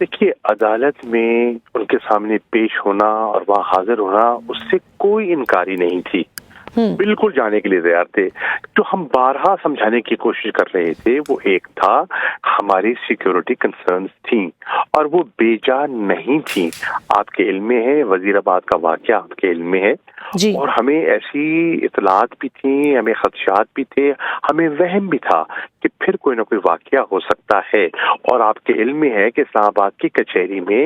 دیکھیے عدالت میں ان کے سامنے پیش ہونا اور وہاں حاضر ہونا اس سے کوئی انکاری نہیں تھی، بالکل جانے کے لیے تیار تھے. جو ہم بارہا سمجھانے کی کوشش کر رہے تھے وہ ایک تھا ہماری سیکیورٹی کنسرنز تھیں اور وہ بے جا نہیں تھیں. آپ کے علم میں ہے وزیر آباد کا واقعہ، آپ کے علم میں ہے جی اور ہمیں ایسی اطلاعات بھی تھیں، ہمیں خدشات بھی تھے، ہمیں وہم بھی تھا کہ پھر کوئی نہ کوئی واقعہ ہو سکتا ہے. اور آپ کے علم میں ہے کہ اسلام آباد کی کچہری میں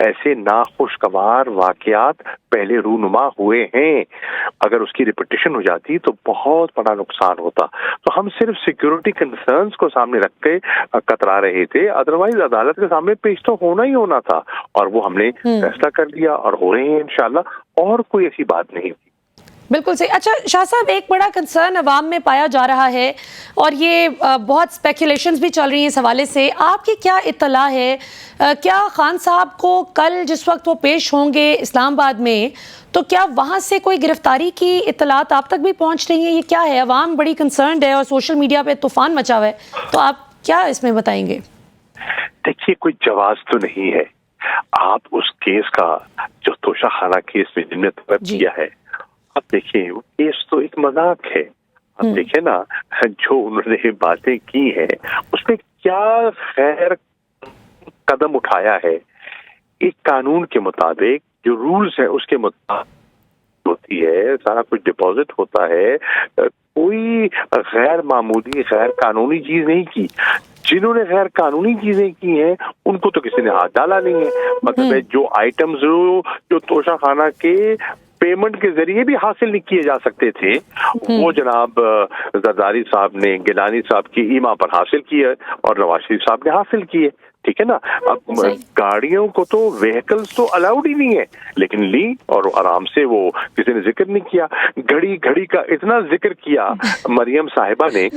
ایسے ناخوشگوار واقعات پہلے رونما ہوئے ہیں. اگر اس کی ریپیٹیشن ہو جاتی تو بہت بڑا نقصان ہوتا. تو ہم صرف سیکیورٹی کنسرنز کو سامنے رکھ کے کترا رہے تھے، ادروائز عدالت کے سامنے پیش تو ہونا ہی ہونا تھا اور وہ ہم نے فیصلہ کر لیا اور ہو رہے ہیں انشاءاللہ، اور کوئی ایسی بات نہیں تھی. بالکل صحیح. اچھا شاہ صاحب، ایک بڑا کنسرن عوام میں پایا جا رہا ہے اور یہ بہت اسپیکولیشنز بھی چل رہی ہیں اس حوالے سے، آپ کی کیا اطلاع ہے؟ کیا خان صاحب کو کل جس وقت وہ پیش ہوں گے اسلام آباد میں تو کیا وہاں سے کوئی گرفتاری کی اطلاعات آپ تک بھی پہنچ رہی ہیں؟ یہ کیا ہے؟ عوام بڑی کنسرنڈ ہے اور سوشل میڈیا پہ طوفان مچا ہوا ہے، تو آپ کیا اس میں بتائیں گے؟ دیکھیے کوئی جواز تو نہیں ہے. آپ اس کیس کا جو توشہ خانہ کیس میں جن نے طلب کیا ہے، اب دیکھیں وہ کیس تو ایک مذاق ہے. اب دیکھیں نا جو انہوں نے باتیں کی ہیں اس میں کیا خیر قدم اٹھایا ہے. ایک قانون کے مطابق جو رولز ہیں اس کے مطابق ہوتی ہے، سارا کچھ ڈپازٹ ہوتا ہے. کوئی غیر معمولی غیر قانونی چیز نہیں کی. جنہوں نے غیر قانونی چیزیں کی ہیں ان کو تو کسی نے ہاتھ ڈالا نہیں ہے. مطلب جو آئٹمز جو توشہ خانہ کے پیمنٹ کے ذریعے بھی حاصل نہیں کیے جا سکتے تھے وہ جناب زرداری صاحب نے گیلانی صاحب کی ایما پر حاصل کیے اور نواز شریف صاحب نے حاصل کیے. ٹھیک ہے نا. اب گاڑیوں کو تو وہیکلز تو الاؤڈ ہی نہیں ہے لیکن لی اور آرام سے، وہ کسی نے ذکر نہیں کیا. گھڑی کا اتنا ذکر کیا مریم صاحبہ نے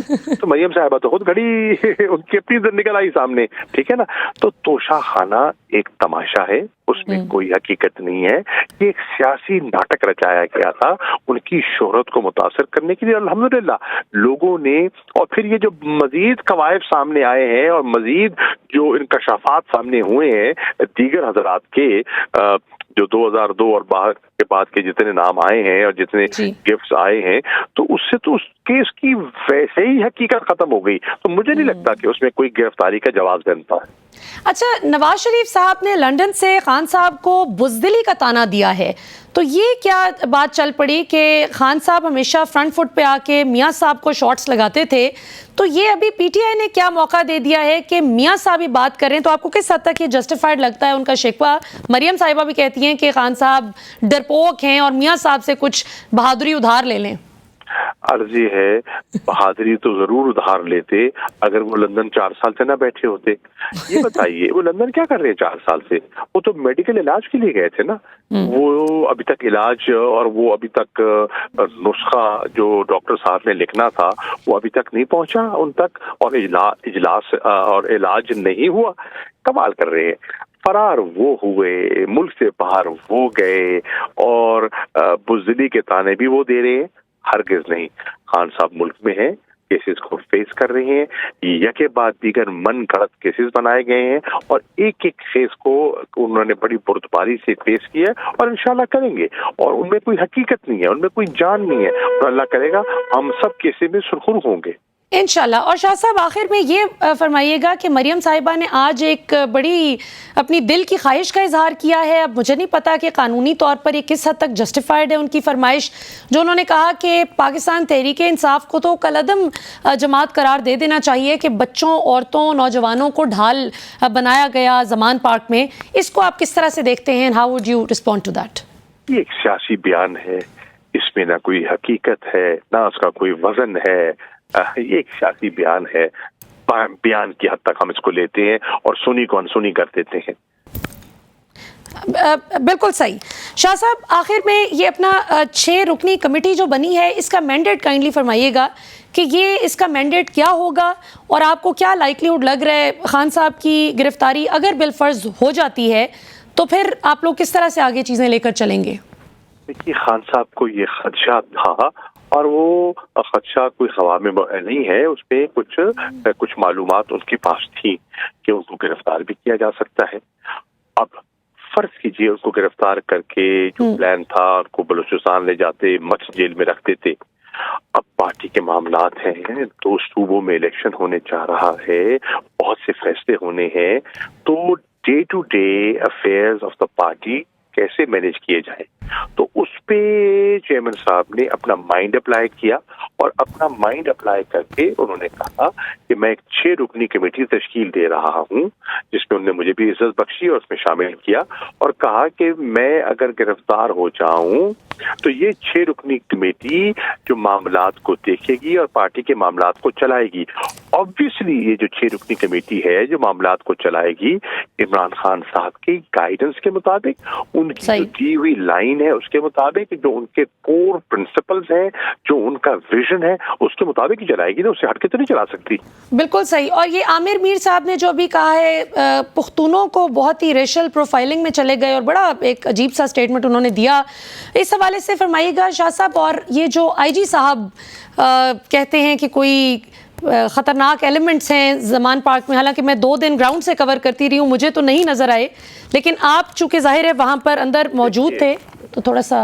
تو مریم صاحبہ تو خود گھڑی ان کی اپنی نکل آئی سامنے. ٹھیک ہے نا. تو توشہ خانہ ایک تماشا ہے، اس میں کوئی حقیقت نہیں ہے. یہ ایک سیاسی ناٹک رچایا گیا تھا ان کی شہرت کو متاثر کرنے کے لیے. الحمدللہ لوگوں نے، اور پھر یہ جو مزید قوائف سامنے آئے ہیں اور مزید جو انکشافات سامنے ہوئے ہیں دیگر حضرات کے، جو 2002 اور کے بعد کے جتنے نام آئے ہیں اور جتنے گفٹس آئے ہیں، تو اس سے تو اس کیس کی ویسے ہی حقیقت ختم ہو گئی. تو مجھے نہیں لگتا کہ اس میں کوئی گرفتاری کا جواز بنتا ہے. اچھا، نواز شریف صاحب نے لندن سے خان صاحب کو بزدلی کا طعنہ دیا ہے، تو یہ کیا بات چل پڑی کہ خان صاحب ہمیشہ فرنٹ فٹ پہ آ کے میاں صاحب کو شارٹس لگاتے تھے، تو یہ ابھی پی ٹی آئی نے کیا موقع دے دیا ہے کہ میاں صاحب ہی بات کریں؟ تو آپ کو کس حد تک یہ جسٹیفائڈ لگتا ہے ان کا شکوہ؟ مریم صاحبہ بھی کہتی ہیں کہ خان صاحب ڈرپوک ہیں اور میاں صاحب سے کچھ بہادری ادھار لے لیں. عرضی ہے بہادری تو ضرور ادھار لیتے اگر وہ لندن 4 سال سے نہ بیٹھے ہوتے. یہ بتائیے وہ لندن کیا کر رہے ہیں 4 سال سے؟ وہ تو میڈیکل علاج کے لیے گئے تھے نا. وہ ابھی تک علاج اور وہ ابھی تک نسخہ جو ڈاکٹر صاحب نے لکھنا تھا وہ ابھی تک نہیں پہنچا ان تک، اور اجلاس اور علاج نہیں ہوا. کمال کر رہے ہیں. فرار وہ ہوئے، ملک سے باہر وہ گئے، اور بزدلی کے طعنے بھی وہ دے رہے ہیں. ہرگز نہیں. خان صاحب ملک میں ہیں، کیسز کو فیس کر رہے ہیں. یکے بعد دیگر من گھڑت کیسز بنائے گئے ہیں اور ایک ایک کیس کو انہوں نے بڑی بردباری سے فیس کیا اور انشاءاللہ کریں گے. اور ان میں کوئی حقیقت نہیں ہے، ان میں کوئی جان نہیں ہے، اور اللہ کرے گا ہم سب کیسز میں سرخرو ہوں گے انشاءاللہ. اور شاہ صاحب آخر میں یہ فرمائیے گا کہ مریم صاحبہ نے آج ایک بڑی اپنی دل کی خواہش کا اظہار کیا ہے. اب مجھے نہیں پتا کہ قانونی طور پر یہ کس حد تک جسٹیفائڈ ہے ان کی فرمائش، جو انہوں نے کہا کہ پاکستان تحریک انصاف کو تو کالعدم جماعت قرار دے دینا چاہیے کہ بچوں، عورتوں، نوجوانوں کو ڈھال بنایا گیا زمان پارک میں. اس کو آپ کس طرح سے دیکھتے ہیں؟ How would you respond to that? یہ ایک سیاسی بیان ہے، اس میں نہ کوئی حقیقت ہے نہ اس کا کوئی وزن ہے. یہ ایک سیاسی بیان ہے. بیان کی حد تک ہم اس کو لیتے ہیں اور سنی کو انسنی کر دیتے ہیں. بالکل صحیح. شاہ صاحب آخر میں یہ اپنا 6 رکنی کمیٹی جو بنی ہے اس کا مینڈیٹ کائنڈلی فرمائیے گا کہ یہ اس کا مینڈیٹ کیا ہوگا، اور آپ کو کیا لائکلیہڈ لگ رہا ہے خان صاحب کی گرفتاری اگر بالفرض ہو جاتی ہے تو پھر آپ لوگ کس طرح سے آگے چیزیں لے کر چلیں گے؟ دیکھیے خان صاحب کو یہ خدشہ تھا اور وہ خدشہ کوئی ہوا میں نہیں ہے، اس پہ کچھ معلومات ان کے پاس تھی کہ ان کو گرفتار بھی کیا جا سکتا ہے. اب فرض کیجئے ان کو گرفتار کر کے جو پلان تھا ان کو بلوچستان لے جاتے، مچھ جیل میں رکھتے تھے. اب پارٹی کے معاملات ہیں، 2 صوبوں میں الیکشن ہونے جا رہا ہے، بہت سے فیصلے ہونے ہیں، تو day to day affairs of the party کیسے مینیج کیے جائیں. تو اس پہ چیئرمین صاحب نے اپنا مائنڈ اپلائی کیا، اور اپنا مائنڈ اپلائی کر کے انہوں نے کہا کہ میں ایک 6 رکنی کمیٹی تشکیل دے رہا ہوں، جس میں انہوں نے مجھے بھی عزت بخشی اور اس میں شامل کیا، اور کہا کہ میں اگر گرفتار ہو جاؤں تو یہ 6 رکنی کمیٹی جو معاملات کو دیکھے گی اور پارٹی کے معاملات کو چلائے گی. آبویسلی یہ جو 6 رکنی کمیٹی ہے جو معاملات کو چلائے گی، عمران خان صاحب کی گائیڈنس کے مطابق، ان کی جو دی ہوئی لائن ہے اس کے مطابق، جو ان کے کور پرنسپلز ہیں، جو ان کا ویژن ہے، اس کے مطابق ہی چلائے گی نا، اس سے ہٹ کے تو نہیں چلا سکتی. بالکل صحیح. اور یہ عامر میر صاحب نے جو ابھی کہا ہے، پختونوں کو بہت ہی ریشل پروفائلنگ میں چلے گئے، اور بڑا ایک عجیب سا سٹیٹمنٹ انہوں نے دیا. اس حوالے سے فرمائیے گا شاہ صاحب. اور یہ جو آئی جی صاحب کہتے ہیں کہ کوئی خطرناک ایلیمنٹس ہیں زمان پارک میں، حالانکہ میں 2 دن گراؤنڈ سے کور کرتی رہی ہوں، مجھے تو نہیں نظر آئے، لیکن آپ چونکہ ظاہر ہے وہاں پر اندر موجود تھے تو تھوڑا سا.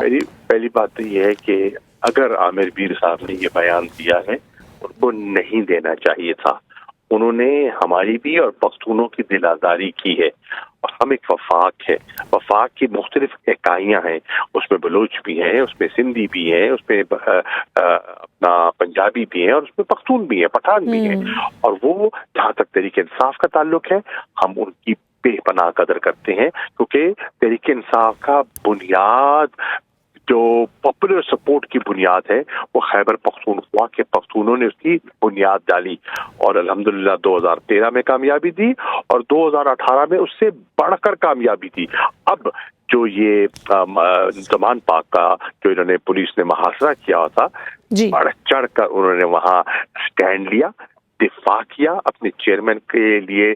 پہلی بات تو یہ ہے کہ اگر عامر میر صاحب نے یہ بیان دیا ہے، ان کو نہیں دینا چاہیے تھا. انہوں نے ہماری بھی اور پختونوں کی دل آزاری کی ہے، اور ہم ایک وفاق ہے. وفاق کی مختلف اکائیاں ہیں، اس میں بلوچ بھی ہیں، اس میں سندھی بھی ہیں، اس میں اپنا پنجابی بھی ہیں، اور اس میں پختون بھی ہیں، پٹھان بھی ہیں. اور وہ جہاں تک تحریک انصاف کا تعلق ہے، ہم ان کی بے پناہ قدر کرتے ہیں، کیونکہ تحریک انصاف کا بنیاد، جو پاپولر سپورٹ کی بنیاد ہے، وہ خیبر پختونخوا کے پختونوں نے اس کی بنیاد ڈالی، اور الحمدللہ 2013 میں کامیابی دی، اور 2018 میں اس سے بڑھ کر کامیابی دی. اب جو یہ زمان پاک کا جو انہوں نے پولیس نے محاصرہ کیا ہوا تھا، بڑھ چڑھ کر انہوں نے وہاں سٹینڈ لیا، دفاع کیا، اپنے چیئرمین کے لیے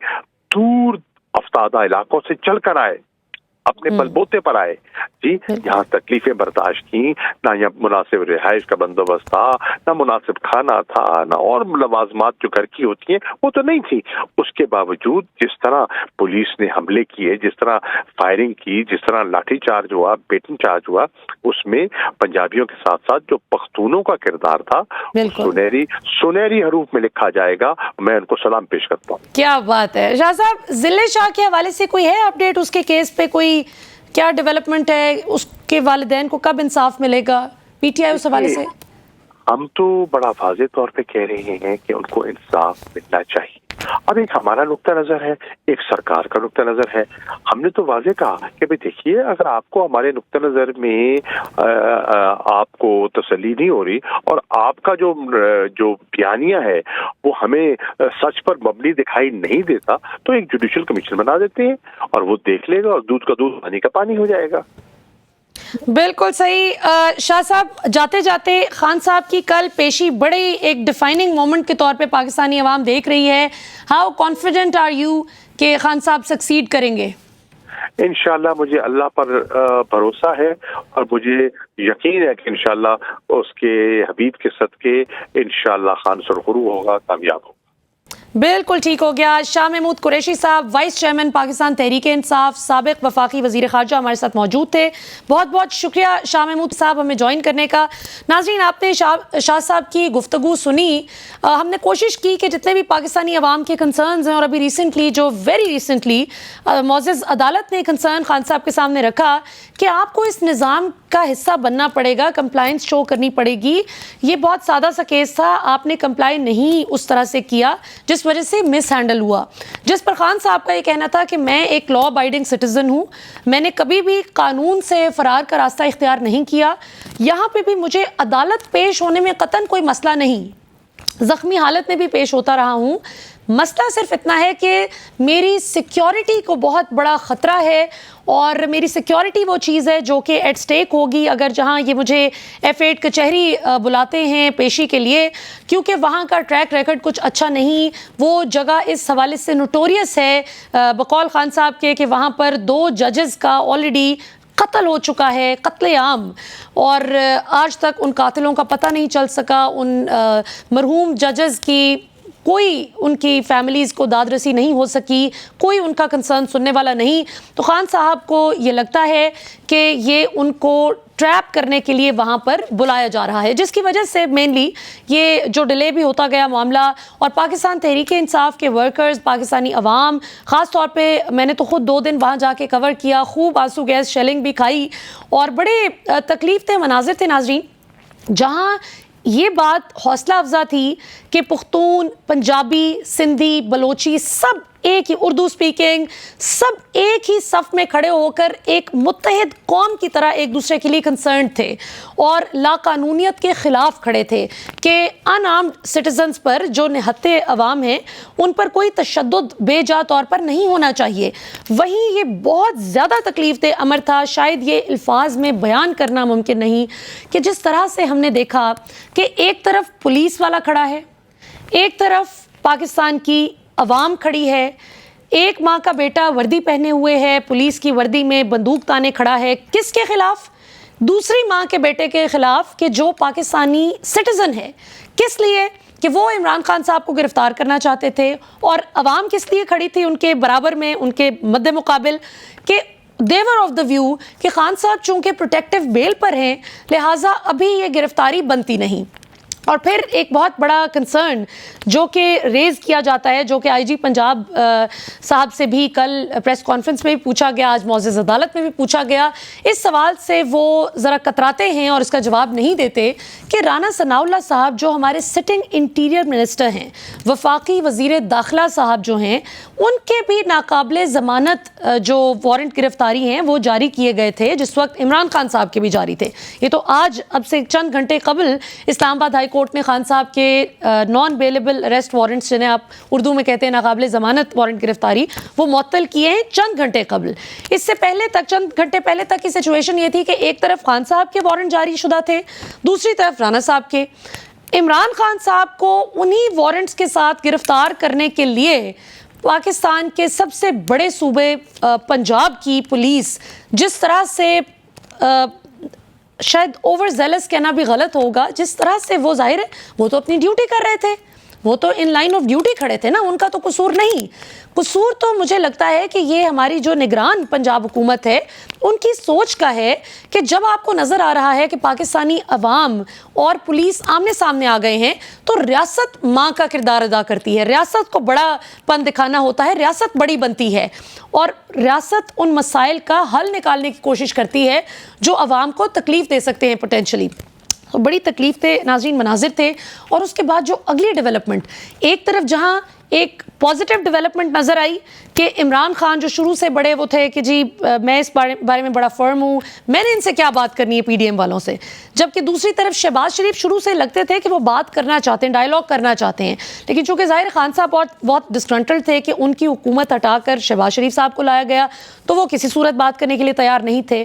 دور افتادہ علاقوں سے چل کر آئے، اپنے بل بوتے پر آئے. جی، یہاں تکلیفیں برداشت کی، نہ یہاں مناسب رہائش کا بندوبست تھا، نہ مناسب کھانا تھا، نہ اور لوازمات جو گھر کی ہوتی ہیں وہ تو نہیں تھی. اس کے باوجود جس طرح پولیس نے حملے کیے، جس طرح فائرنگ کی، جس طرح لاٹھی چارج ہوا، بیٹن چارج ہوا، اس میں پنجابیوں کے ساتھ ساتھ جو پختونوں کا کردار تھا سنہری حروف میں لکھا جائے گا. میں ان کو سلام پیش کرتا ہوں. کیا بات ہے. شاہ صاحب، ضلع شاہ کے حوالے سے کوئی ہے اپڈیٹ؟ اس کے کیس پہ کوئی کیا ڈیولپمنٹ ہے؟ اس کے والدین کو کب انصاف ملے گا؟ پی ٹی آئی اس حوالے سے ہم تو بڑا واضح طور پہ کہہ رہے ہیں کہ ان کو انصاف ملنا چاہیے. اب ایک ہمارا نقطہ نظر ہے، ایک سرکار کا نقطہ نظر ہے. ہم نے تو واضح کہا کہ دیکھیے، اگر آپ کو ہمارے نقطہ نظر میں آپ کو تسلی نہیں ہو رہی، اور آپ کا جو بیانیہ ہے وہ ہمیں سچ پر مبنی دکھائی نہیں دیتا، تو ایک جوڈیشل کمیشن بنا دیتے ہیں، اور وہ دیکھ لے گا، اور دودھ کا دودھ پانی کا پانی ہو جائے گا. بالکل صحیح. شاہ صاحب، جاتے جاتے خان صاحب کی کل پیشی بڑی ایک ڈیفائننگ مومنٹ کے طور پہ پاکستانی عوام دیکھ رہی ہے. ہاؤ کانفیڈنٹ آر یو کہ خان صاحب سکسیڈ کریں گے؟ انشاءاللہ مجھے اللہ پر بھروسہ ہے، اور مجھے یقین ہے کہ انشاءاللہ اس کے حبیب کے صدقے انشاءاللہ خان سرخرو ہوگا، کامیاب ہوگا. بالکل ٹھیک ہو گیا. شاہ محمود قریشی صاحب، وائس چیئرمین پاکستان تحریک انصاف، سابق وفاقی وزیر خارجہ، ہمارے ساتھ موجود تھے. بہت بہت شکریہ شاہ محمود صاحب ہمیں جوائن کرنے کا. ناظرین، آپ نے شاہ صاحب کی گفتگو سنی. ہم نے کوشش کی کہ جتنے بھی پاکستانی عوام کے کنسرنز ہیں، اور ابھی ریسنٹلی ویری ریسنٹلی معزز عدالت نے کنسرن خان صاحب کے سامنے رکھا کہ آپ کو اس نظام کا حصہ بننا پڑے گا، کمپلائنس شو کرنی پڑے گی. یہ بہت سادہ سا کیس تھا، آپ نے کمپلائی نہیں اس طرح سے کیا، جس وجہ سے مس ہینڈل ہوا. جس پر خان صاحب کا یہ کہنا تھا کہ میں ایک لا ابائڈنگ سٹیزن ہوں، میں نے کبھی بھی قانون سے فرار کا راستہ اختیار نہیں کیا. یہاں پہ بھی مجھے عدالت پیش ہونے میں قطعاً کوئی مسئلہ نہیں، زخمی حالت میں بھی پیش ہوتا رہا ہوں. مسئلہ صرف اتنا ہے کہ میری سیکیورٹی کو بہت بڑا خطرہ ہے، اور میری سیکیورٹی وہ چیز ہے جو کہ ایٹ سٹیک ہوگی اگر جہاں یہ مجھے F8 کچہری بلاتے ہیں پیشی کے لیے، کیونکہ وہاں کا ٹریک ریکرڈ کچھ اچھا نہیں. وہ جگہ اس حوالے سے نوٹوریس ہے بقول خان صاحب کے کہ وہاں پر 2 ججز کا آلریڈی قتل ہو چکا ہے، قتل عام، اور آج تک ان قاتلوں کا پتہ نہیں چل سکا، ان مرحوم ججز کی کوئی ان کی فیملیز کو داد رسی نہیں ہو سکی، کوئی ان کا کنسرن سننے والا نہیں. تو خان صاحب کو یہ لگتا ہے کہ یہ ان کو ٹریپ کرنے کے لیے وہاں پر بلایا جا رہا ہے، جس کی وجہ سے مینلی یہ جو ڈیلے بھی ہوتا گیا معاملہ. اور پاکستان تحریک انصاف کے ورکرز، پاکستانی عوام، خاص طور پہ میں نے تو خود 2 دن وہاں جا کے کور کیا، خوب آنسو گیس شیلنگ بھی کھائی، اور بڑے تکلیف دہ مناظر تھے ناظرین، جہاں یہ بات حوصلہ افزا تھی کہ پختون، پنجابی، سندھی، بلوچی سب ایک ہی، اردو سپیکنگ سب ایک ہی صف میں کھڑے ہو کر ایک متحد قوم کی طرح ایک دوسرے کے لیے کنسرنڈ تھے اور لا قانونیت کے خلاف کھڑے تھے کہ ان آرمڈ سٹیزنز پر، جو نہتے عوام ہیں، ان پر کوئی تشدد بے جا طور پر نہیں ہونا چاہیے. وہیں یہ بہت زیادہ تکلیف دہ امر تھا، شاید یہ الفاظ میں بیان کرنا ممکن نہیں، کہ جس طرح سے ہم نے دیکھا کہ ایک طرف پولیس والا کھڑا ہے، ایک طرف پاکستان کی عوام کھڑی ہے، ایک ماں کا بیٹا وردی پہنے ہوئے ہے، پولیس کی وردی میں بندوق تانے کھڑا ہے، کس کے خلاف؟ دوسری ماں کے بیٹے کے خلاف، کہ جو پاکستانی سٹیزن ہے. کس لیے؟ کہ وہ عمران خان صاحب کو گرفتار کرنا چاہتے تھے. اور عوام کس لیے کھڑی تھی ان کے برابر میں، ان کے مد مقابل؟ کہ they were of the view کہ خان صاحب چونکہ پروٹیکٹیو بیل پر ہیں، لہٰذا ابھی یہ گرفتاری بنتی نہیں. اور پھر ایک بہت بڑا کنسرن جو کہ ریز کیا جاتا ہے، جو کہ آئی جی پنجاب صاحب سے بھی کل پریس کانفرنس میں بھی پوچھا گیا، آج معزز عدالت میں بھی پوچھا گیا، اس سوال سے وہ ذرا کتراتے ہیں اور اس کا جواب نہیں دیتے کہ رانا ثناء اللہ صاحب جو ہمارے سٹنگ انٹیریئر منسٹر ہیں، وفاقی وزیر داخلہ صاحب جو ہیں، ان کے بھی ناقابل ضمانت جو وارنٹ گرفتاری ہیں وہ جاری کیے گئے تھے، جس وقت عمران خان صاحب کے بھی جاری تھے. یہ تو آج اب سے چند گھنٹے قبل اسلام آباد ہائی کورٹ نے خان صاحب کے نان بیلیبل اریسٹ وارنٹس، جنہیں آپ اردو میں کہتے ہیں ناقابل ضمانت وارنٹ گرفتاری، وہ معطل کیے ہیں چند گھنٹے قبل. اس سے پہلے تک، چند گھنٹے پہلے تک کی سچویشن یہ تھی کہ ایک طرف خان صاحب کے وارنٹ جاری شدہ تھے، دوسری طرف رانا صاحب کے. عمران خان صاحب کو انہی وارنٹس کے ساتھ گرفتار کرنے کے لیے پاکستان کے سب سے بڑے صوبے پنجاب کی پولیس جس طرح سے، شاید اوور زیلس کہنا بھی غلط ہوگا، جس طرح سے وہ، ظاہر ہے وہ تو اپنی ڈیوٹی کر رہے تھے، وہ تو ان لائن آف ڈیوٹی کھڑے تھے نا، ان کا تو قصور نہیں. قصور تو مجھے لگتا ہے کہ یہ ہماری جو نگران پنجاب حکومت ہے ان کی سوچ کا ہے کہ جب آپ کو نظر آ رہا ہے کہ پاکستانی عوام اور پولیس آمنے سامنے آ گئے ہیں تو ریاست ماں کا کردار ادا کرتی ہے، ریاست کو بڑا پن دکھانا ہوتا ہے، ریاست بڑی بنتی ہے اور ریاست ان مسائل کا حل نکالنے کی کوشش کرتی ہے جو عوام کو تکلیف دے سکتے ہیں پوٹینشلی. بڑی تکلیف تھے ناظرین مناظر تھے. اور اس کے بعد جو اگلی ڈیولپمنٹ، ایک طرف جہاں ایک پازیٹیو ڈیولپمنٹ نظر آئی کہ عمران خان جو شروع سے بڑے وہ تھے کہ جی میں اس بارے میں بڑا فرم ہوں، میں نے ان سے کیا بات کرنی ہے پی ڈی ایم والوں سے، جبکہ دوسری طرف شہباز شریف شروع سے لگتے تھے کہ وہ بات کرنا چاہتے ہیں، ڈائلاگ کرنا چاہتے ہیں، لیکن چونکہ ظاہر خان صاحب بہت ڈسگرنٹلڈ تھے کہ ان کی حکومت ہٹا کر شہباز شریف صاحب کو لایا گیا تو وہ کسی صورت بات کرنے کے لیے تیار نہیں تھے.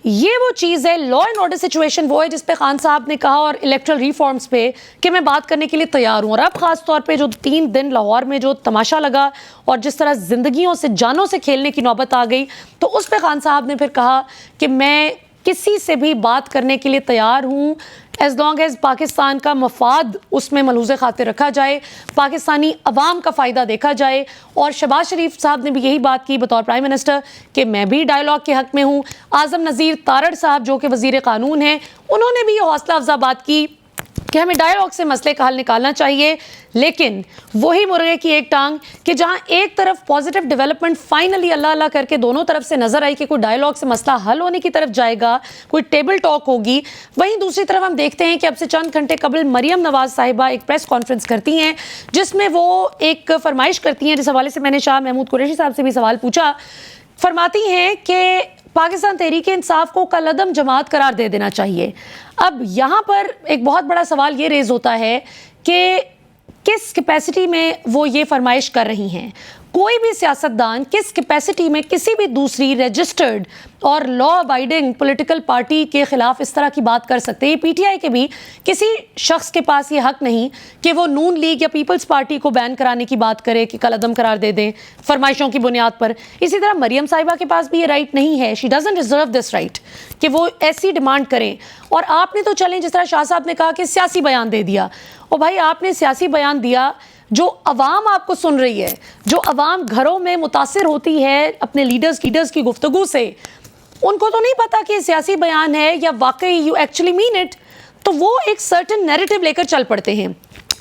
یہ وہ چیز ہے، لا اینڈ آرڈر سچویشن وہ ہے جس پہ خان صاحب نے کہا، اور الیکٹرل ریفارمز پہ، کہ میں بات کرنے کے لیے تیار ہوں. اور اب خاص طور پہ جو 3 دن لاہور میں جو تماشا لگا اور جس طرح زندگیوں سے، جانوں سے کھیلنے کی نوبت آ گئی، تو اس پہ خان صاحب نے پھر کہا کہ میں کسی سے بھی بات کرنے کے لیے تیار ہوں ایز لانگ ایز پاکستان کا مفاد اس میں ملحوظ خاطر رکھا جائے، پاکستانی عوام کا فائدہ دیکھا جائے. اور شہباز شریف صاحب نے بھی یہی بات کی بطور پرائم منسٹر کہ میں بھی ڈائلاگ کے حق میں ہوں. اعظم نذیر تارڑ صاحب جو کہ وزیر قانون ہیں، انہوں نے بھی یہ حوصلہ افزا بات کی کہ ہمیں ڈائلاگ سے مسئلے کا حل نکالنا چاہیے. لیکن وہی مرغے کی ایک ٹانگ کہ جہاں ایک طرف پازیٹیو ڈیولپمنٹ فائنلی اللہ اللہ کر کے دونوں طرف سے نظر آئی کہ کوئی ڈائلاگ سے مسئلہ حل ہونے کی طرف جائے گا، کوئی ٹیبل ٹاک ہوگی، وہیں دوسری طرف ہم دیکھتے ہیں کہ اب سے چند گھنٹے قبل مریم نواز صاحبہ ایک پریس کانفرنس کرتی ہیں جس میں وہ ایک فرمائش کرتی ہیں، جس حوالے سے میں نے شاہ محمود قریشی صاحب سے بھی سوال پوچھا. فرماتی ہیں کہ پاکستان تحریک انصاف کو کالعدم جماعت قرار دے دینا چاہیے. اب یہاں پر ایک بہت بڑا سوال یہ ریز ہوتا ہے کہ کس کیپیسٹی میں وہ یہ فرمائش کر رہی ہیں. کوئی بھی سیاستدان کس کیپیسٹی میں کسی بھی دوسری رجسٹرڈ اور لا ابائڈنگ پولیٹیکل پارٹی کے خلاف اس طرح کی بات کر سکتے ہیں؟ یہ پی ٹی آئی کے بھی کسی شخص کے پاس یہ حق نہیں کہ وہ نون لیگ یا پیپلز پارٹی کو بین کرانے کی بات کرے کہ کل عدم قرار دے دیں فرمائشوں کی بنیاد پر. اسی طرح مریم صاحبہ کے پاس بھی یہ رائٹ نہیں ہے. She doesn't deserve this right کہ وہ ایسی ڈیمانڈ کریں. اور آپ نے تو چلیں جس طرح شاہ صاحب نے کہا کہ سیاسی بیان دے دیا. اور بھائی آپ نے سیاسی بیان دیا, جو عوام آپ کو سن رہی ہے, جو عوام گھروں میں متاثر ہوتی ہے اپنے لیڈرز کی گفتگو سے, ان کو تو نہیں پتا کہ یہ سیاسی بیان ہے یا واقعی یو ایکچولی مین اٹ. تو وہ ایک سرٹن نیریٹو لے کر چل پڑتے ہیں.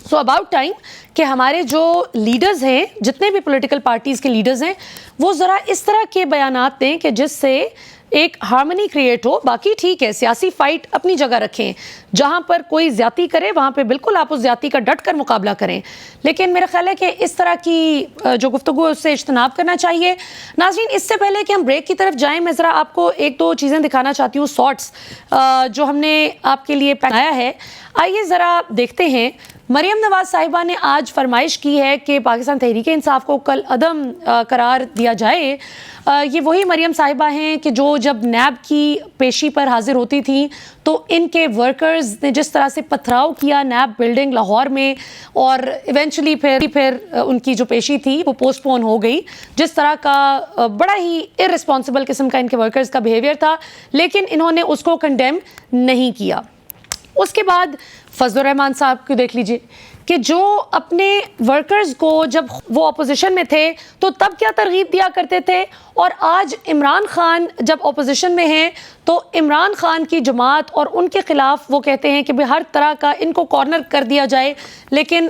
سو اباؤٹ ٹائم کہ ہمارے جو لیڈرز ہیں, جتنے بھی پولیٹیکل پارٹیز کے لیڈرز ہیں, وہ ذرا اس طرح کے بیانات دیں کہ جس سے ایک ہارمنی کریٹ ہو. باقی ٹھیک ہے, سیاسی فائٹ اپنی جگہ رکھیں, جہاں پر کوئی زیادتی کرے وہاں پہ بالکل آپ اس زیادتی کا ڈٹ کر مقابلہ کریں, لیکن میرا خیال ہے کہ اس طرح کی جو گفتگو ہے اس سے اجتناب کرنا چاہیے. ناظرین, اس سے پہلے کہ ہم بریک کی طرف جائیں, میں ذرا آپ کو ایک دو چیزیں دکھانا چاہتی ہوں, شارٹس جو ہم نے آپ کے لیے پہنایا ہے. آئیے ذرا دیکھتے ہیں. مریم نواز صاحبہ نے آج فرمائش کی ہے کہ پاکستان تحریک انصاف کو کل عدم قرار دیا جائے. یہ وہی مریم صاحبہ ہیں کہ جو جب نیب کی پیشی پر حاضر ہوتی تھیں تو ان کے ورکرز نے جس طرح سے پتھراؤ کیا نیب بلڈنگ لاہور میں, اور ایونچولی پھر ان کی جو پیشی تھی وہ پوسٹ پون ہو گئی. جس طرح کا بڑا ہی ارسپانسبل قسم کا ان کے ورکرز کا بیہیویئر تھا, لیکن انہوں نے اس کو کنڈیم نہیں کیا. اس کے بعد فضل الرحمان صاحب کو دیکھ لیجئے کہ جو اپنے ورکرز کو جب وہ اپوزیشن میں تھے تو تب کیا ترغیب دیا کرتے تھے, اور آج عمران خان جب اپوزیشن میں ہیں تو عمران خان کی جماعت اور ان کے خلاف وہ کہتے ہیں کہ ہر طرح کا ان کو کارنر کر دیا جائے. لیکن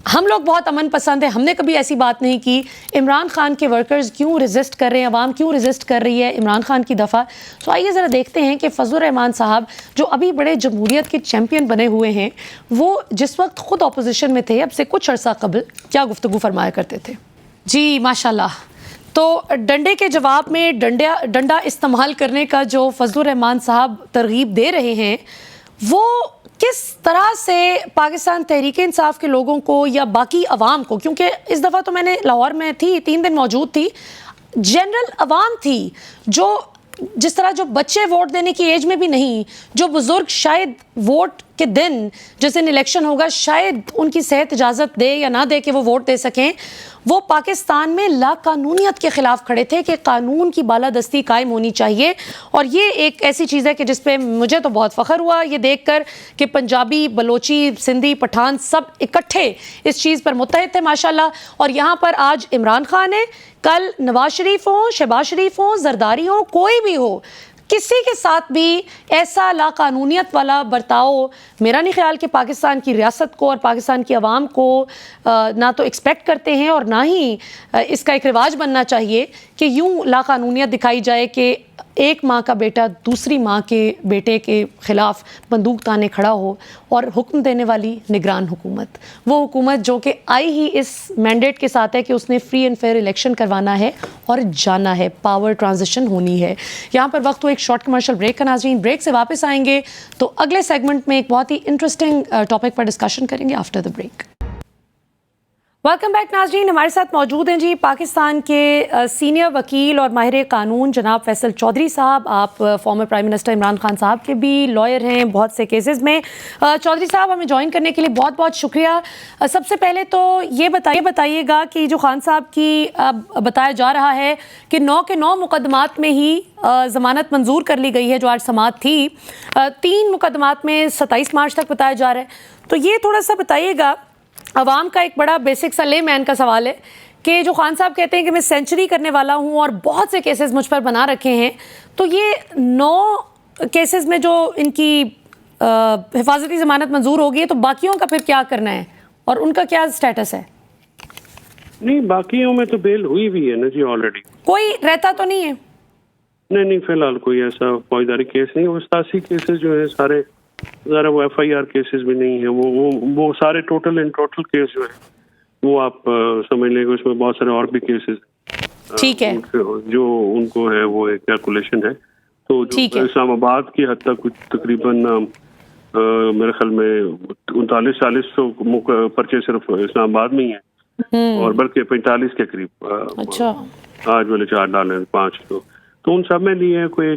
ہم لوگ بہت امن پسند ہیں, ہم نے کبھی ایسی بات نہیں کی. عمران خان کے ورکرز کیوں ریزسٹ کر رہے ہیں, عوام کیوں ریزسٹ کر رہی ہے عمران خان کی دفعہ. سو آئیے ذرا دیکھتے ہیں کہ فضل الرحمان صاحب جو ابھی بڑے جمہوریت کے چیمپئن بنے ہوئے ہیں, وہ جس وقت خود اپوزیشن میں تھے اب سے کچھ عرصہ قبل کیا گفتگو فرمایا کرتے تھے. جی ماشاءاللہ. تو ڈنڈے کے جواب میں ڈنڈا استعمال کرنے کا جو فضل الرحمان صاحب ترغیب دے رہے ہیں, وہ کس طرح سے پاکستان تحریک انصاف کے لوگوں کو یا باقی عوام کو, کیونکہ اس دفعہ تو میں نے لاہور میں تھی, 3 دن موجود تھی, جنرل عوام تھی جو جس طرح جو بچے ووٹ دینے کی ایج میں بھی نہیں, جو بزرگ شاید ووٹ کے دن جس دن الیکشن ہوگا شاید ان کی صحت اجازت دے یا نہ دے کہ وہ ووٹ دے سکیں, وہ پاکستان میں لا قانونیت کے خلاف کھڑے تھے کہ قانون کی بالادستی قائم ہونی چاہیے. اور یہ ایک ایسی چیز ہے کہ جس پہ مجھے تو بہت فخر ہوا یہ دیکھ کر کہ پنجابی, بلوچی, سندھی, پٹھان سب اکٹھے اس چیز پر متحد تھے ماشاءاللہ. اور یہاں پر آج عمران خان ہے, کل نواز شریف ہوں, شہباز شریف ہوں, زرداری ہوں, کوئی بھی ہو, کسی کے ساتھ بھی ایسا لا قانونیت والا برتاؤ میرا نہیں خیال کہ پاکستان کی ریاست کو اور پاکستان کی عوام کو نہ تو ایکسپیکٹ کرتے ہیں, اور نہ ہی اس کا ایک رواج بننا چاہیے کہ یوں لا قانونیت دکھائی جائے کہ ایک ماں کا بیٹا دوسری ماں کے بیٹے کے خلاف بندوق تانے کھڑا ہو. اور حکم دینے والی نگران حکومت, وہ حکومت جو کہ آئی ہی اس مینڈیٹ کے ساتھ ہے کہ اس نے فری اینڈ فیئر الیکشن کروانا ہے اور جانا ہے, پاور ٹرانزیشن ہونی ہے. یہاں پر وقت ہو ایک شارٹ کمرشل بریک کا. ناظرین, بریک سے واپس آئیں گے تو اگلے سیگمنٹ میں ایک بہت ہی انٹرسٹنگ ٹاپک پر ڈسکشن کریں گے after the break. Welcome back ناظرین, ہمارے ساتھ موجود ہیں جی پاکستان کے سینئر وکیل اور ماہر قانون جناب فیصل چودھری صاحب. آپ former prime minister Imran Khan صاحب کے بھی لائر ہیں بہت سے کیسز میں. چودھری صاحب, ہمیں جوائن کرنے کے لیے بہت بہت شکریہ. سب سے پہلے تو یہ بتائیے گا کہ جو خان صاحب کی بتایا جا رہا ہے کہ 9 کے 9 مقدمات میں ہی ضمانت منظور کر لی گئی ہے جو آج سماعت تھی, 3 مقدمات میں 27 مارچ تک بتایا جا رہا ہے. تو یہ تھوڑا سا بتائیے گا, عوام کا ایک بڑا بیسک سا لے مین کا سوال ہے کہ جو خان صاحب کہتے ہیں کہ میں سینچری کرنے والا ہوں اور بہت سے کیسز مجھ پر بنا رکھے ہیں, تو یہ 9 کیسز میں جو ان کی حفاظتی ضمانت منظور ہوگی ہے تو باقیوں کا پھر کیا کرنا ہے اور ان کا کیا سٹیٹس ہے؟ نہیں, باقیوں میں تو بیل ہوئی بھی ہے نا جی آلریڈی. کوئی رہتا تو نہیں ہے؟ نہیں, فی الحال کوئی ایسا فوجداری کیس نہیں. 87 کیسز جو ہیں سارے ذرا وہ ایف آئی آر کیسز بھی نہیں ہیں, وہ سارے ٹوٹل کیس جو ہیں وہ آپ سمجھ لیں گے اس میں بہت سارے اور بھی کیسز ٹھیک ہے جو ان کو ہے وہ ایک کیلکولیشن ہے. تو اسلام آباد کی حد تک تقریباً میرے خیال میں 39-40 پرچے صرف اسلام آباد میں ہی ہیں. اور بلکہ 45 کے قریب اچھا آج والے $4 5 تو ان سب میں نہیں ہے. کوئی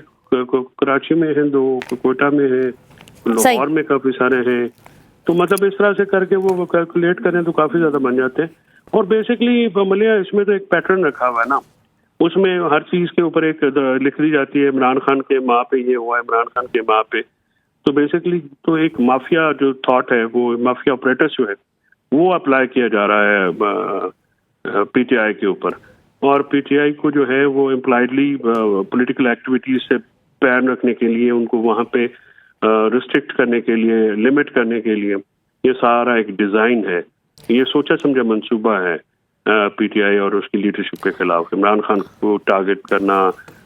کراچی میں ہیں 2, کوئٹہ میں ہے, لاہور میں کافی سارے ہیں. تو مطلب اس طرح سے کر کے وہ کیلکولیٹ کریں تو کافی زیادہ بن جاتے ہیں. اور بیسکلی ملیا اس میں تو ایک پیٹرن رکھا ہوا ہے نا, اس میں ہر چیز کے اوپر ایک لکھ دی جاتی ہے عمران خان کے ماں پہ یہ ہوا, عمران خان کے ماں پہ. تو بیسکلی تو ایک مافیا جو تھاٹ ہے, وہ مافیا آپریٹرس جو ہے وہ اپلائی کیا جا رہا ہے پی ٹی آئی کے اوپر. اور پی ٹی آئی کو جو ہے وہ امپلائڈلی پولیٹیکل ایکٹیویٹیز سے پیر رکھنے کے لیے, ان کو وہاں پہ ریسٹرکٹ کرنے کے لیے, لمٹ کرنے کے لیے یہ سارا ایک ڈیزائن ہے. یہ سوچا سمجھا منصوبہ ہے پی ٹی آئی اور اس کی لیڈرشپ کے خلاف. عمران خان کو ٹارگٹ کرنا,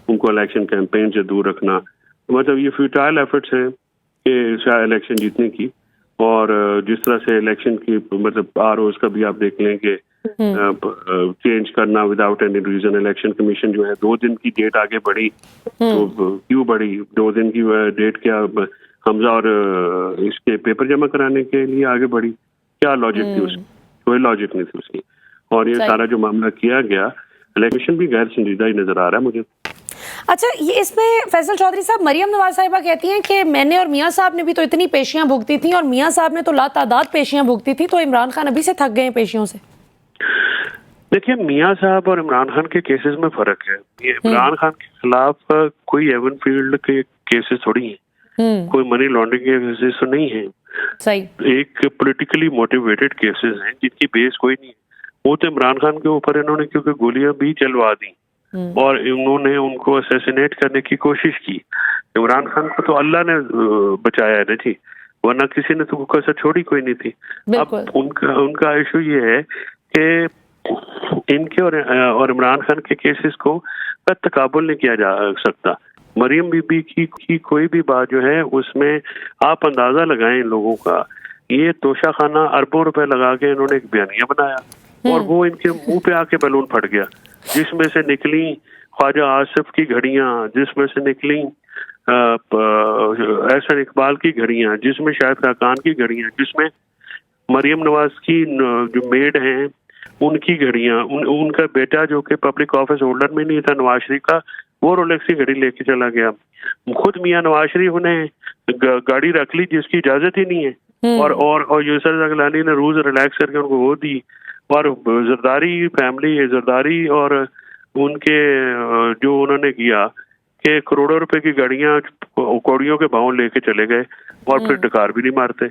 ان کو الیکشن کیمپین سے دور رکھنا, مطلب یہ فیوٹائل ایفرٹس ہیں کہ شاید الیکشن جیتنے کی. اور جس طرح سے الیکشن کی مطلب ROs کا بھی آپ دیکھ لیں کہ چینج کرنا without any reason. Election commission جو ہے 2 دن کی ڈیٹ آگے بڑھی, تو کیوں بڑھی 2 دن کی ڈیٹ؟ کیا حمزہ اور اس کے پیپر جمع کرانے کے لیے آگے بڑھی؟ کیا لاجک تھی اس کی؟ کوئی لاجک نہیں تھی اس کی. اور یہ سارا جو معاملہ کیا گیا, الیکشن بھی غیر سنجیدہ ہی نظر آ رہا ہے مجھے. اچھا, یہ اس میں فیصل چودھری صاحب, مریم نواز صاحبہ کہتی ہیں کہ میں نے اور میاں صاحب نے بھی تو اتنی پیشیاں بھگتی تھیں, اور میاں صاحب نے تو لاتعداد پیشیاں بھگتی تھی, تو عمران خان ابھی سے تھک گئے ہیں پیشیوں سے. دیکھیے, میاں صاحب اور عمران خان کے کیسز میں فرق ہے. یہ عمران خان کے خلاف کوئی ایون فیلڈ کے کیسز تھوڑی ہیں, کوئی منی لانڈرنگ کے کیسز تو نہیں ہیں. صحیح, ایک پولیٹیکلی موٹیویٹڈ کیسز ہیں جن کی بیس کوئی نہیں ہے. وہ تو عمران خان کے اوپر انہوں نے کیونکہ گولیاں بھی چلوا دی اور انہوں نے ان کو اسیسینیٹ کرنے کی کوشش کی. عمران خان کو تو اللہ نے بچایا ہے نا جی, ورنہ کسی نے تو کیسا چھوڑی کوئی نہیں تھی. اب ان کا ایشو یہ ہے کہ ان کے اور عمران خان کے کیسز کو تقابل نہیں کیا جا سکتا. مریم بی بی کی کوئی بھی بات جو ہے اس میں آپ اندازہ لگائیں لوگوں کا, یہ توشہ خانہ اربوں روپے لگا کے انہوں نے ایک بیانیہ بنایا اور وہ ان کے منہ پہ آ کے بیلون پھٹ گیا, جس میں سے نکلی خواجہ آصف کی گھڑیاں, جس میں سے نکلی احسن اقبال کی گھڑیاں, جس میں شاہد خاقان کی گھڑیاں, جس میں مریم نواز کی جو میڈ ہیں ان کی گھڑیاں, ان کا بیٹا جو کہ پبلک آفس ہولڈر میں نہیں تھا نواز شریف کا, وہ رولیکس کی گھڑی لے کے چلا گیا. خود میاں نواز شریف نے گاڑی رکھ لی جس کی اجازت ہی نہیں ہے, اور یوسر زغلانی نے روز ریلیکس کر کے ان کو وہ دی. اور زرداری فیملی, زرداری اور ان کے جو انہوں نے کیا کہ کروڑوں روپے کی گاڑیاں کوڑیوں کے بھاؤں لے کے چلے گئے اور پھر ڈکار بھی نہیں مارتے.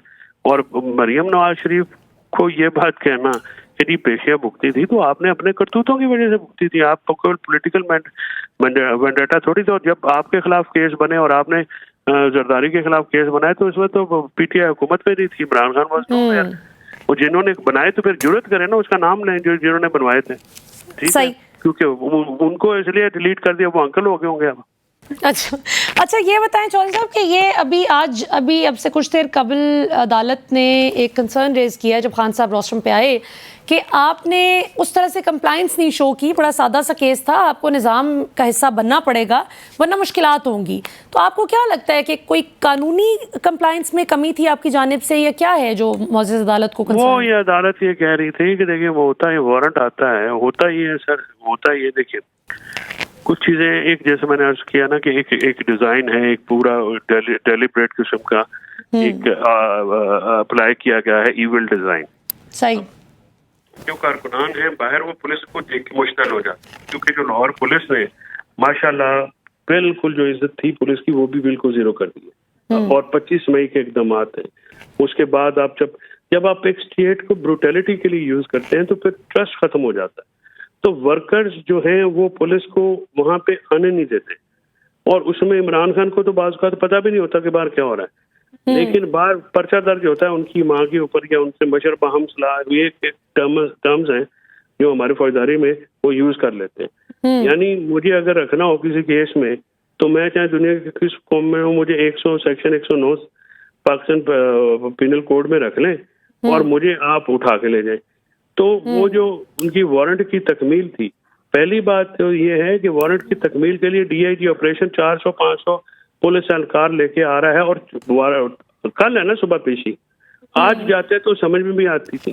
اور مریم نواز شریف کو یہ بات کہنا کہ جی پیشیاں بھگتی تھی, تو آپ نے اپنے کرتوتوں کی وجہ سے بھگتی تھی. آپ کو پولیٹیکل وینڈیٹا تھوڑی تھا. اور جب آپ کے خلاف کیس بنے اور آپ نے زرداری کے خلاف کیس بنائے تو اس وقت تو پی ٹی آئی حکومت میں نہیں تھی, عمران خان واز. اور جنہوں نے بنائے تو پھر جرت کرے نا اس کا نام لیں جنہوں نے بنوائے تھے, ٹھیک ہے, کیونکہ ان کو اس لیے ڈیلیٹ کر دیا, وہ انکل ہو گئے ہوں گے اب. اچھا یہ بتائیں چودھری صاحب کہ یہ اب سے کچھ دیر قبل عدالت نے ایک کنسرن ریز کیا جب خان صاحب روسٹرم پہ آئے کہ آپ نے اس طرح سے کمپلائنس نہیں شو کی, بڑا سادہ سا کیس تھا, آپ کو نظام کا حصہ بننا پڑے گا ورنہ مشکلات ہوں گی. تو آپ کو کیا لگتا ہے کہ کوئی قانونی کمپلائنس میں کمی تھی آپ کی جانب سے, یا کیا ہے جو معزز عدالت کو کنسرن؟ وہ یہ عدالت یہ کہہ رہی تھی کہ دیکھیں وہ ہوتا ہے, وارنٹ آتا ہے, ہوتا ہی ہے سر, ہوتا ہی ہے. دیکھیے کچھ چیزیں ایک جیسے میں نے عرض کیا نا کہ ایک ڈیزائن ہے, ایک پورا ڈیلیبریٹ قسم کا ایک اپلائی کیا گیا ہے ایول ڈیزائن. صحیح, جو کارکنان ہیں باہر وہ پولیس کو دیکھ کے مشتعل ہو جاتے ہیں, کیونکہ جو لاہور پولیس نے ماشاءاللہ بالکل جو عزت تھی پولیس کی وہ بھی بالکل زیرو کر دی ہے. اور 25 مئی کے اقدامات ہیں. اس کے بعد آپ جب آپ ایک اسٹیٹ کو بروٹیلٹی کے لیے یوز کرتے ہیں تو پھر ٹرسٹ ختم ہو جاتا ہے. تو ورکرز جو ہیں وہ پولیس کو وہاں پہ آنے نہیں دیتے, اور اس میں عمران خان کو تو بعض کا پتہ بھی نہیں ہوتا کہ باہر کیا ہو رہا ہے, لیکن باہر پرچہ درج ہوتا ہے ان کی ماں کے اوپر یا ان سے مشربہ ہم صلاح, یہ ٹرمز ہیں جو ہمارے فوجداری میں وہ یوز کر لیتے ہیں. یعنی مجھے اگر رکھنا ہو کسی کیس میں تو میں چاہے دنیا کے کس قوم میں ہوں, مجھے سیکشن 109 پاکستان پینل کوڈ میں رکھ لیں اور مجھے آپ اٹھا کے لے جائیں. تو وہ جو ان کی وارنٹ کی تکمیل تھی, پہلی بات تو یہ ہے کہ وارنٹ کی تکمیل کے لیے ڈی آئی جی آپریشن 400-500 پولیس اہلکار لے کے آ رہا ہے, اور کل ہے نا صبح پیشی, آج جاتے تو سمجھ میں بھی آتی تھی.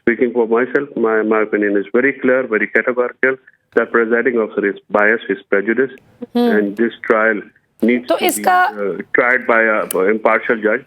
Speaking for myself, my opinion is very clear, very categorical. The presiding officer is biased, is prejudiced, and this trial needs to be tried by a impartial judge.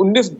19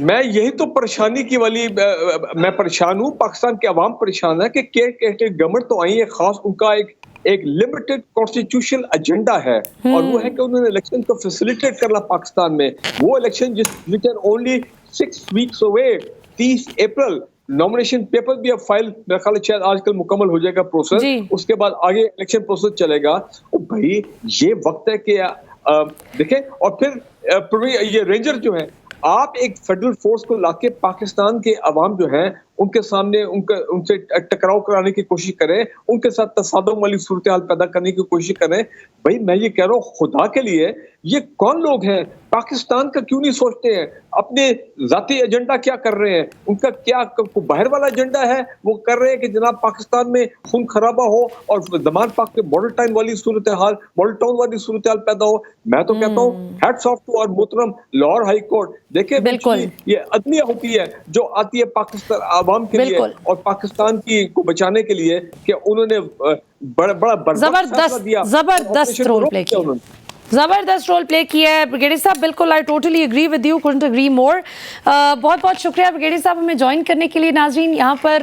میں یہی تو پریشانی کی والی میں پریشان ہوں، پاکستان کے عوام پریشان ہے کہ گورنمنٹ تو آئی ہے، خاص ان کا ایک لمیٹڈ کانسٹیٹیوشنل ایجنڈا ہے، اور وہ ہے کہ انہوں نے الیکشن کو فیسیلیٹیٹ کرنا پاکستان میں. وہ election which are only 6 weeks away، 30 April nomination paper بھی اب فائل میرا خیال ہے شاید آج کل مکمل ہو جائے گا پروسیس، اس کے بعد آگے الیکشن پروسیس چلے گا. بھائی یہ وقت ہے کہ دیکھیں، اور پھر یہ رینجر جو ہیں، آپ ایک فیڈرل فورس کو لا کے پاکستان کے عوام جو ہیں ان کے سامنے ان سے ٹکراؤ کرانے کی کوشش کریں، ان کے ساتھ تصادم والی صورتحال پیدا کرنے کی کوشش کریں. بھائی میں یہ کہہ رہا ہوں، خدا کے لیے یہ کون لوگ ہیں؟ پاکستان کا کیوں نہیں سوچتے ہیں؟ اپنے ذاتی ایجنڈا کیا کر رہے ہیں؟ ان کا کیا باہر والا ایجنڈا ہے؟ وہ کر رہے ہیں کہ جناب پاکستان میں خون خرابہ ہو اور زمان پاک کے ماڈل ٹاؤن والی صورتحال پیدا ہو. میں تو کہتا ہوں ہیٹس آف ٹو اور محترم لاہور ہائی کورٹ. دیکھیں یہ عدلیہ ہوتی ہے جو آتی ہے پاکستان عوام کے لیے اور پاکستان کی کو بچانے کے لیے، کہ انہوں نے بڑا زبردست رول پلے کیا ہے بریگیڈیئر صاحب. بالکل I totally agree with you, couldn't agree more. بہت بہت شکریہ بریگیڈیئر صاحب ہمیں جوائن کرنے کے لیے. ناظرین یہاں پر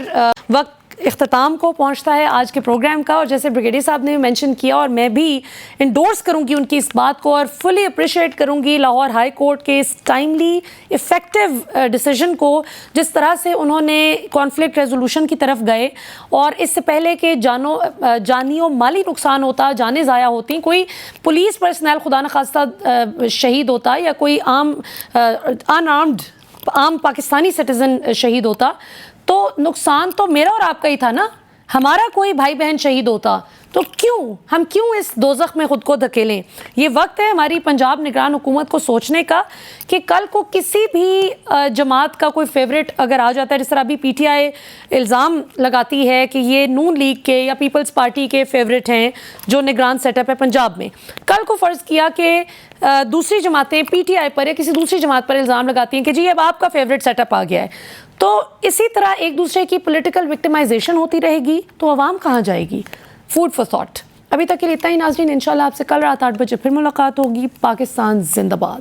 وقت اختتام کو پہنچتا ہے آج کے پروگرام کا، اور جیسے بریگیڈیئر صاحب نے مینشن کیا اور میں بھی انڈورس کروں گی ان کی اس بات کو، اور فلی اپریشیٹ کروں گی لاہور ہائی کورٹ کے اس ٹائملی افیکٹو ڈیسیجن کو، جس طرح سے انہوں نے کانفلکٹ ریزولوشن کی طرف گئے. اور اس سے پہلے کہ جانی و مالی نقصان ہوتا، جانیں ضائع ہوتی، کوئی پولیس پرسنل خدا نخواستہ شہید ہوتا یا کوئی عام پاکستانی سٹیزن شہید ہوتا، تو نقصان تو میرا اور آپ کا ہی تھا نا. ہمارا کوئی بھائی بہن شہید ہوتا تو ہم کیوں اس دوزخ میں خود کو دھکیلیں؟ یہ وقت ہے ہماری پنجاب نگران حکومت کو سوچنے کا کہ کل کو کسی بھی جماعت کا کوئی فیوریٹ اگر آ جاتا ہے، جس طرح ابھی پی ٹی آئی الزام لگاتی ہے کہ یہ نون لیگ کے یا پیپلز پارٹی کے فیوریٹ ہیں جو نگران سیٹ اپ ہے پنجاب میں. کل کو فرض کیا کہ دوسری جماعتیں پی ٹی آئی پر یا کسی دوسری جماعت پر الزام لگاتی ہیں کہ جی اب آپ کا فیوریٹ سیٹ اپ آ گیا ہے، تو اسی طرح ایک دوسرے کی پولیٹیکل وکٹمائزیشن ہوتی رہے گی تو عوام کہاں جائے گی؟ Food for thought. ابھی تک کے لیے اتنا ہی ناظرین، انشاءاللہ آپ سے کل رات 8 بجے پھر ملاقات ہوگی. پاکستان زندہ باد.